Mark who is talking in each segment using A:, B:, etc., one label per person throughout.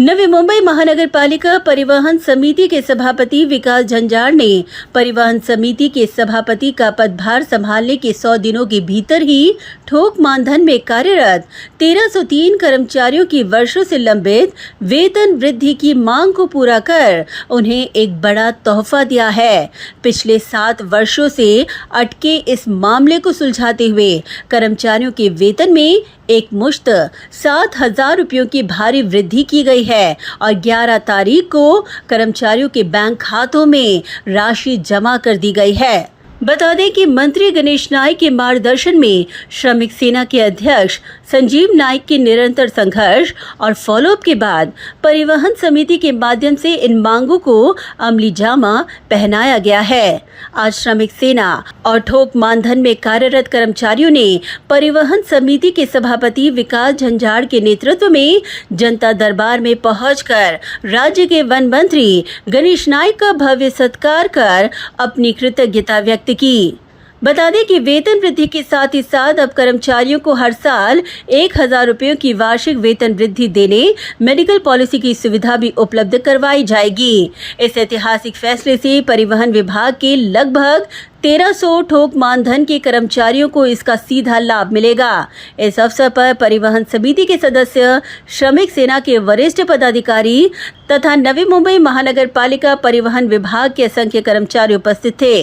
A: नवी मुंबई महानगर पालिका परिवहन समिति के सभापति विकास झंझार ने परिवहन समिति के सभापति का पदभार संभालने के 100 दिनों के भीतर ही ठोक मानधन में कार्यरत 1303 कर्मचारियों की वर्षों से लंबित वेतन वृद्धि की मांग को पूरा कर उन्हें एक बड़ा तोहफा दिया है। पिछले 7 वर्षों से अटके इस मामले को सुलझाते हुए कर्मचारियों के वेतन में एक मुश्त 7,000 रुपयों की भारी वृद्धि की गई है और 11 तारीख को कर्मचारियों के बैंक खातों में राशि जमा कर दी गई है। बता दें कि मंत्री गणेश नाइक के मार्गदर्शन में श्रमिक सेना के अध्यक्ष संजीव नाइक के निरंतर संघर्ष और फॉलोअप के बाद परिवहन समिति के माध्यम से इन मांगों को अमली जामा पहनाया गया है। आज श्रमिक सेना और ठोक मानधन में कार्यरत कर्मचारियों ने परिवहन समिति के सभापति विकास झंझार के नेतृत्व में जनता दरबार में पहुंचकर राज्य के वन मंत्री गणेश नाइक का भव्य सत्कार कर अपनी कृतज्ञता व्यक्त की। बता दें कि वेतन वृद्धि के साथ ही साथ अब कर्मचारियों को हर साल 1,000 रुपयों की वार्षिक वेतन वृद्धि देने मेडिकल पॉलिसी की सुविधा भी उपलब्ध करवाई जाएगी। इस ऐतिहासिक फैसले से परिवहन विभाग के लगभग 1300 ठोक मानधन के कर्मचारियों को इसका सीधा लाभ मिलेगा। इस अवसर पर परिवहन समिति के सदस्य, श्रमिक सेना के वरिष्ठ पदाधिकारी तथा नवी मुंबई महानगर पालिका परिवहन विभाग के असंख्य कर्मचारी उपस्थित थे।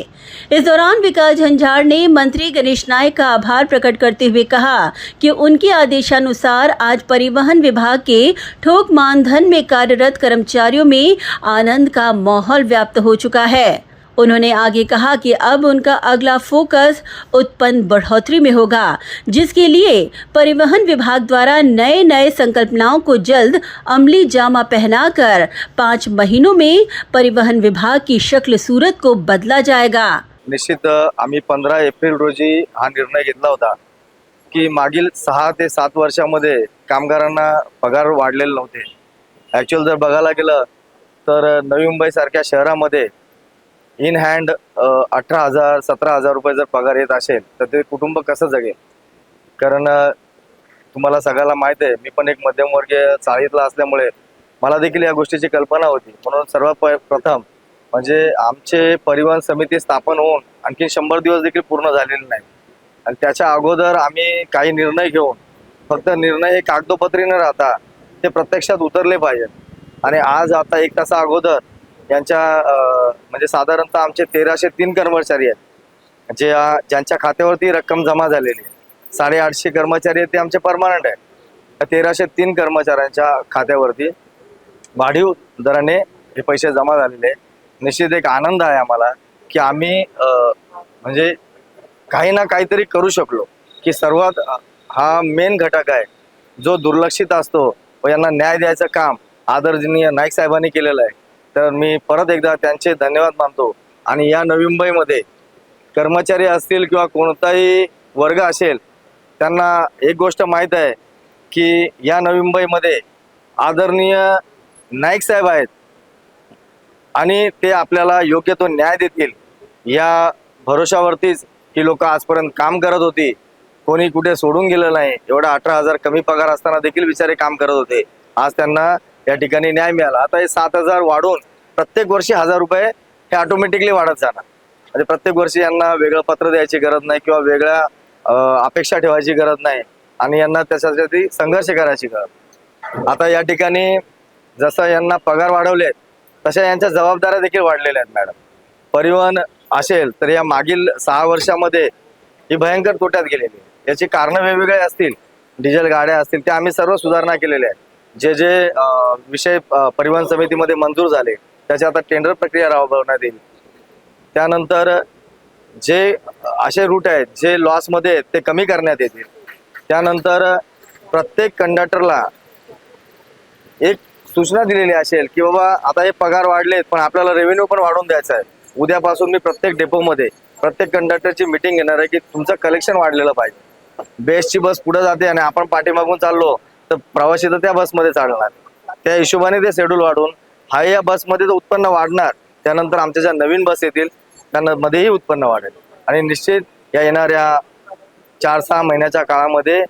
A: इस दौरान विकास झंझार ने मंत्री गणेश नाइक का आभार प्रकट करते हुए कहा कि उनके आदेशानुसार आज परिवहन विभाग के ठोक मानधन में कार्यरत कर्मचारियों में आनंद का माहौल व्याप्त हो चुका है। उन्होंने आगे कहा कि अब उनका अगला फोकस उत्पन्न बढ़ोतरी में होगा, जिसके लिए परिवहन विभाग द्वारा नए संकल्पनाओं को जल्द अमली जामा पहनाकर 5 महीनों में परिवहन विभाग की शक्ल सूरत को बदला जाएगा।
B: निश्चित आम्ही 15 एप्रिल रोजी हा निर्णय घेतला होता की मागील 6 ते 7 वर्षांमध्ये कामगारांना पगार वाढलेले नव्हते। ॲक्च्युअल जर बघायला गेलं तर नवी मुंबई सारख्या शहरामध्ये इन हँड 18,000 17,000 रुपये जर पगार येत असेल तर ते कुटुंब कसं जगेल। कारण तुम्हाला सगळ्याला माहित आहे, मी पण एक मध्यमवर्गीय चाळीतला असल्यामुळे मला देखील या गोष्टीची कल्पना होती। म्हणून सर्वात प्रथम म्हणजे आमचे परिवहन समिती स्थापन होऊन आणखी 100 दिवस देखील पूर्ण झालेले नाही आणि त्याच्या अगोदर आम्ही काही निर्णय घेऊन फक्त निर्णय हे कागदोपत्री न राहता ते प्रत्यक्षात उतरले पाहिजेत। आणि आज आता 1 तासा अगोदर यांच्या म्हणजे साधारणतः आमचे 1303 कर्मचारी आहेत ज्यांच्या खात्यावरती रक्कम जमा झालेली आहे। 850 कर्मचारी आहेत ते आमचे परमनंट आहेत। 1303 कर्मचाऱ्यांच्या खात्यावरती वाढीव दराने हे पैसे जमा झालेले आहेत। निश्चित एक आनंद आहे आम्हाला की आम्ही म्हणजे काही ना काहीतरी करू शकलो की सर्वात हा मेन घटक आहे जो दुर्लक्षित असतो व यांना न्याय द्यायचं काम आदरणीय नाईक साहेबांनी केलेलं आहे। तर मी परत एकदा त्यांचे धन्यवाद मानतो। आणि या नवी मुंबईमध्ये कर्मचारी असतील किंवा कोणताही वर्ग असेल त्यांना एक गोष्ट माहीत आहे की या नवी मुंबईमध्ये आदरणीय नाईक साहेब आहेत आणि ते आपल्याला योग्य तो न्याय देतील या भरोशावरतीच ही लोक आजपर्यंत काम करत होती। कोणी कुठे सोडून गेलं नाही। एवढा 18,000 कमी पगार असताना देखील बिचारे काम करत होते। आज त्यांना या ठिकाणी न्याय मिळाला। आता हे 7,000 वाढून प्रत्येक वर्षी 1,000 रुपये हे ऑटोमॅटिकली वाढत जाणार। म्हणजे प्रत्येक वर्षी यांना वेगळं पत्र द्यायची गरज नाही किंवा वेगळ्या अपेक्षा ठेवायची गरज नाही आणि यांना त्याच्यासाठी संघर्ष करायची गरज। आता या ठिकाणी जसं यांना पगार वाढवले तशा यांच्या जबाबदाऱ्या देखील वाढलेल्या आहेत। मॅडम, परिवहन असेल तर या मागील 6 वर्षामध्ये ही भयंकर तोट्यात गेलेली आहे। याची कारणं वेगवेगळे असतील, डिझेल गाड्या असतील, त्या आम्ही सर्व सुधारणा केलेल्या आहेत। जे विषय परिवहन समितीमध्ये मंजूर झाले त्याची आता टेंडर प्रक्रिया राबवण्यात येईल। त्यानंतर जे असे रूट आहेत जे लॉसमध्ये आहेत ते कमी करण्यात येतील। त्यानंतर प्रत्येक कंडक्टरला एक सूचना दिलेली असेल की बाबा आता हे पगार वाढलेत पण आपल्याला रेव्हेन्यू पण वाढवून द्यायचा आहे। उद्यापासून मी प्रत्येक डेपोमध्ये प्रत्येक कंडक्टरची मीटिंग घेणार आहे की तुमचं कलेक्शन वाढलेलं पाहिजे। बेस्टची बस पुढे जाते आणि आपण पाठीमागून चाललो तर प्रवासी तर त्या बसमध्ये चालणार। त्या हिशोबाने ते शेड्यूल वाढून या बसमध्ये उत्पन्न वाढणार। त्यानंतर आमच्या ज्या नवीन बस येतील त्यांमध्येही उत्पन्न वाढेल आणि निश्चित या येणाऱ्या 4-6 महिन्याच्या काळामध्ये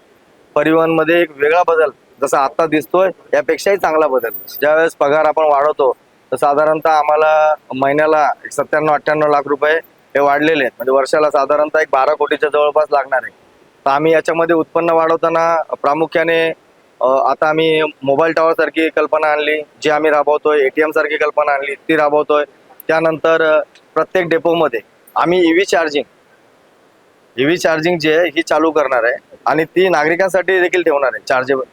B: परिवहनमध्ये एक वेगळा बदल जसा आता दिसतोय यापेक्षाही चांगला बदल. ज्यावेळेस पगार आपण वाढवतो तर साधारणतः आम्हाला महिन्याला 97-98 लाख रुपये हे वाढलेले आहेत. म्हणजे वर्षाला साधारणतः 12 कोटीच्या जवळपास लागणार आहे. तर आम्ही याच्यामध्ये उत्पन्न वाढवताना प्रामुख्याने आता आम्ही मोबाईल टॉवर सारखी कल्पना आणली, जी आम्ही राबवतोय. ATM सारखी कल्पना आणली, ती राबवतोय. त्यानंतर प्रत्येक डेपोमध्ये आम्ही EV चार्जिंग जी आहे ही चालू करणार आहे आणि ती नागरिकांसाठी देखील ठेवणार आहे.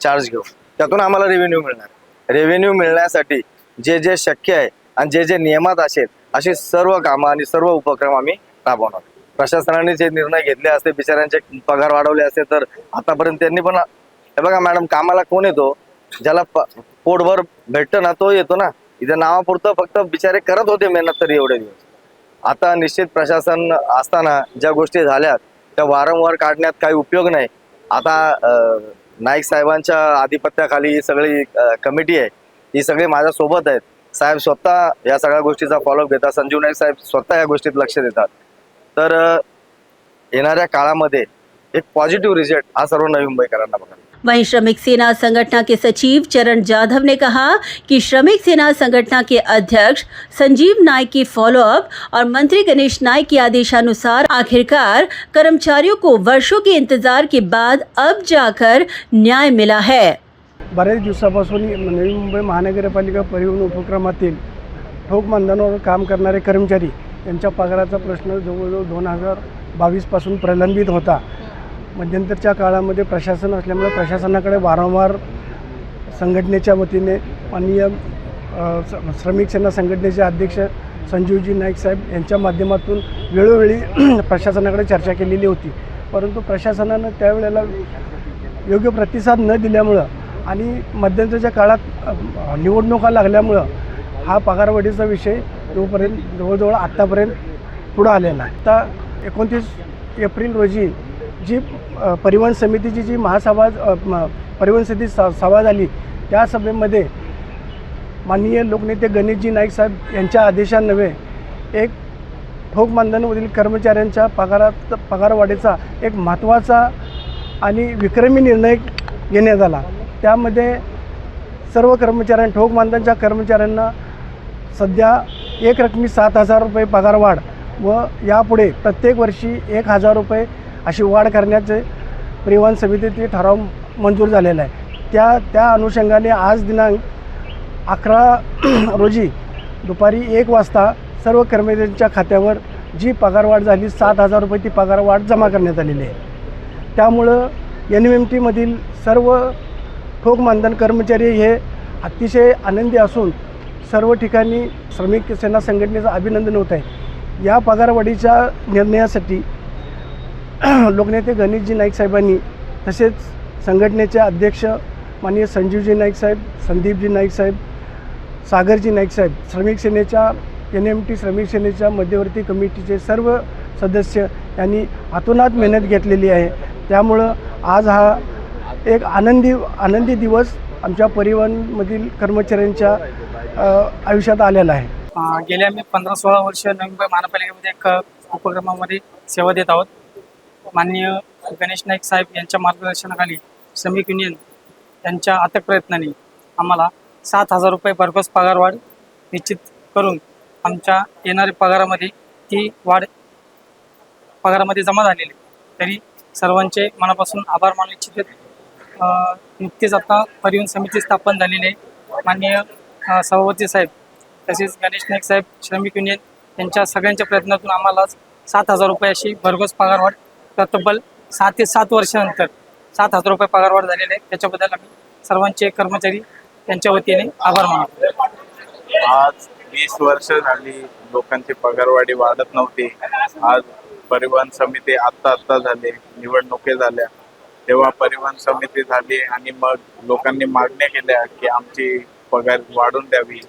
B: चार्ज घेऊन त्यातून आम्हाला रेव्हेन्यू मिळणार. रेव्हेन्यू मिळण्यासाठी जे जे शक्य आहे आणि जे जे नियमात असेल अशी सर्व कामं आणि सर्व उपक्रम आम्ही राबवणार. प्रशासनाने जे निर्णय घेतले असते, बिचाऱ्यांचे पगार वाढवले असते, तर आतापर्यंत त्यांनी पण हे बघा मॅडम, कामाला कोण येतो? ज्याला पोटभर भेटतं ना तो येतो ना. इथे नावापुरतं फक्त बिचारे करत होते मेहनत तरी एवढे दिवस. आता निश्चित प्रशासन असताना ज्या गोष्टी झाल्या त्या वारंवार काढण्यात काही उपयोग नाही. आता नाईक साहेबांच्या आधिपत्याखाली ही सगळी कमिटी आहे, ही सगळे माझ्या सोबत आहेत. साहेब स्वतः या सगळ्या गोष्टीचा फॉलोअप घेतात. संजीव नाईक साहेब स्वतः या गोष्टीत लक्ष देतात. तर येणाऱ्या काळामध्ये एक पॉझिटिव्ह रिझल्ट हा सर्व नवी मुंबईकरांना बघायला.
A: वहीं श्रमिक सेना संगठन के सचिव चरण जाधव ने कहा कि श्रमिक सेना संगठन के अध्यक्ष संजीव नाइक की फॉलोअप और मंत्री गणेश नाइक के आदेशानुसार आखिरकार कर्मचारियों को वर्षों के इंतजार के बाद अब जाकर न्याय मिला है.
C: बरेच दिवसापासून नवी मुंबई महानगरपालिका परिवहन उपक्रमातील ठोक मानधनावर काम करणारे कर्मचारी यांच्या पगाराचा प्रश्न जवळजवळ 2022 पासून प्रलंबित होता. मध्यंतरच्या काळामध्ये प्रशासन असल्यामुळे प्रशासनाकडे वारंवार संघटनेच्या वतीने माननीय श्रमिक सेना संघटनेचे अध्यक्ष संजीवजी नाईक साहेब यांच्या माध्यमातून वेळोवेळी प्रशासनाकडे चर्चा केलेली होती. परंतु प्रशासनानं त्यावेळेला योग्य प्रतिसाद न दिल्यामुळं आणि मध्यंतरच्या काळात निवडणुका लागल्यामुळं हा पगारवाढीचा विषय जवळजवळ आत्तापर्यंत पुढं आलेला आहे. आता 29 एप्रिल रोजी जी परिवहन समितीची जी महासभा परिवहन समिती सभा झाली, त्या सभेमध्ये माननीय लोकनेते गणेशजी नाईक साहेब यांच्या आदेशान्वये एक ठोक मानधनवरील कर्मचाऱ्यांच्या पगारवाढीचा एक महत्त्वाचा आणि विक्रमी निर्णय घेण्यात आला. त्यामध्ये सर्व कर्मचाऱ्यांना, ठोक मानधनच्या कर्मचाऱ्यांना सध्या एक रकमी 7,000 रुपये पगारवाढ व यापुढे प्रत्येक वर्षी 1,000 रुपये अशी वाढ करण्याचे परिवहन समितीचे ठराव मंजूर झालेला आहे. त्या अनुषंगाने आज दिनांक 11 रोजी दुपारी 1 वाजता सर्व कर्मचाऱ्यांच्या खात्यावर जी पगारवाढ झाली 7,000 रुपये ती पगारवाढ जमा करण्यात आलेली आहे. त्यामुळं NMMTमधील सर्व ठोक मानधन कर्मचारी हे अतिशय आनंदी असून सर्व ठिकाणी श्रमिक सेना संघटनेचं अभिनंदन होत आहे. या पगारवाढीच्या निर्णयासाठी लोकनेते गणेशजी नाईक साहेबांनी तसेच संघटनेचे अध्यक्ष माननीय संजीवजी नाईक साहेब, संदीपजी नाईक साहेब, सागरजी नाईक साहेब, श्रमिक सेनेच्या NMT श्रमिक सेनेच्या मध्यवर्ती कमिटीचे सर्व सदस्य यांनी हातोहात मेहनत घेतलेली आहे. त्यामुळं आज हा एक आनंदी दिवस आमच्या परिवहनमधील कर्मचाऱ्यांच्या आयुष्यात आलेला आहे.
D: गेल्या मी 15-16 वर्ष नवी मुंबई महानगरपालिकेमध्ये एक उपक्रमामध्ये सेवा देत आहोत. माननीय गणेश नाईक साहेब यांच्या मार्गदर्शनाखाली श्रमिक युनियन यांच्या अथक प्रयत्नांनी आम्हाला 7,000 रुपये भरघोस पगारवाढ निश्चित करून आमच्या येणाऱ्या पगारामध्ये ती वाढ पगारामध्ये जमा झालेली. तरी सर्वांचे मनापासून आभार मानू इच्छित. नुकतीच आता परिवहन समिती स्थापन झालेली आहे. माननीय सभापती साहेब तसेच गणेश नाईक साहेब, श्रमिक युनियन यांच्या सगळ्यांच्या प्रयत्नातून आम्हाला 7,000 रुपये अशी भरघोस पगारवाढ तब्बल 6 ते 7 वर्षानंतर 7,000 रुपये पगारवाढ झालेली आहे. त्याच्याबद्दल आम्ही सर्वांचे कर्मचारी त्यांच्या वतीने आभार मानतो.
E: आज 20 वर्ष झाली लोकांची पगारवाढी वाढत नव्हती. आज परिवहन समिती आत्ता झाले, निवडणुकी झाल्या तेव्हा परिवहन समिती झाली आणि मग लोकांनी मागण्या केल्या की आमची पगार वाढून द्यावी.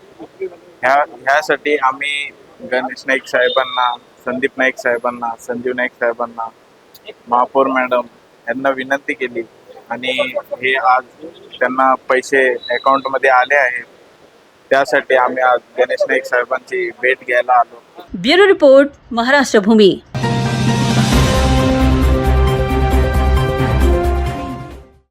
E: ह्यासाठी आम्ही गणेश नाईक साहेबांना, संदीप नाईक साहेबांना, संजीव नाईक साहेबांना, महापौर मॅडम यांना विनंती केली आणि हे आज त्यांना पैसे अकाउंटमध्ये आले आहेत. त्यासाठी आम्ही आज गणेश नाईक साहेबांची भेट घ्यायला आलो.
A: ब्युरो रिपोर्ट, महाराष्ट्र भूमी.